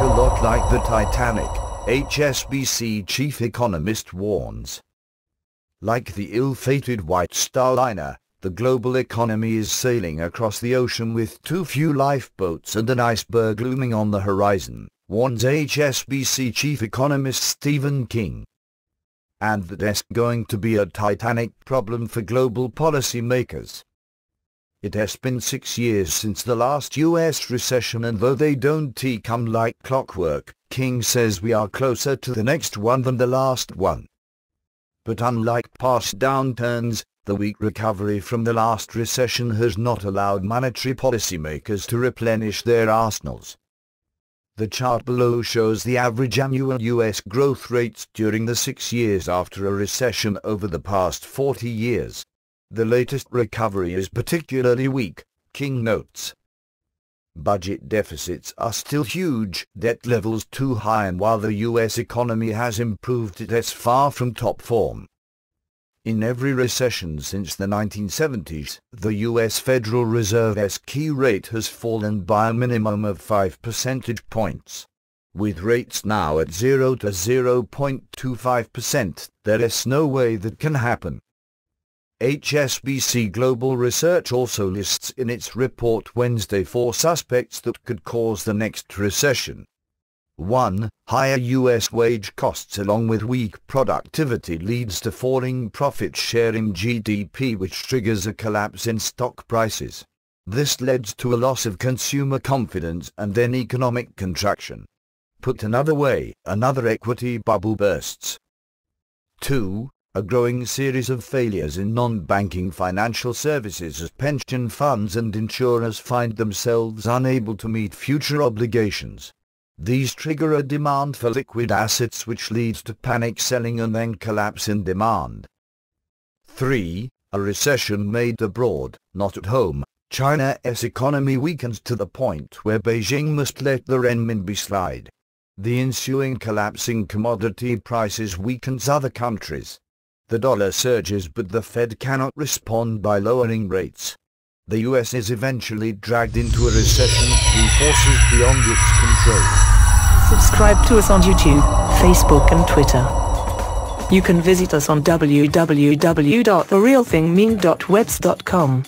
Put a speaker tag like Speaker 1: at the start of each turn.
Speaker 1: a lot like the Titanic, HSBC chief economist warns. Like the ill-fated White Star liner, the global economy is sailing across the ocean with too few lifeboats and an iceberg looming on the horizon, warns HSBC chief economist Stephen King. And that's going to be a Titanic problem for global policymakers. It has been 6 years since the last US recession, and though they don't come like clockwork, King says we are closer to the next one than the last one. But unlike past downturns, the weak recovery from the last recession has not allowed monetary policymakers to replenish their arsenals. The chart below shows the average annual US growth rates during the 6 years after a recession over the past 40 years. The latest recovery is particularly weak, King notes. Budget deficits are still huge, debt levels too high, and while the US economy has improved, it is far from top form. In every recession since the 1970s, the US Federal Reserve's key rate has fallen by a minimum of 5 percentage points. With rates now at 0 to 0.25%, there is no way that can happen. HSBC Global Research also lists in its report Wednesday 4 suspects that could cause the next recession. 1. Higher US wage costs along with weak productivity leads to falling profit share in GDP, which triggers a collapse in stock prices. This leads to a loss of consumer confidence and then economic contraction. Put another way, another equity bubble bursts. 2. A growing series of failures in non-banking financial services as pension funds and insurers find themselves unable to meet future obligations. These trigger a demand for liquid assets, which leads to panic selling and then collapse in demand. 3. A recession made abroad, not at home. China's economy weakens to the point where Beijing must let the renminbi slide. The ensuing collapse in commodity prices weakens other countries. The dollar surges, but the Fed cannot respond by lowering rates. The US is eventually dragged into a recession through forces beyond its control.
Speaker 2: Subscribe to us on YouTube, Facebook and Twitter. You can visit us on www.therealthingmean.webs.com.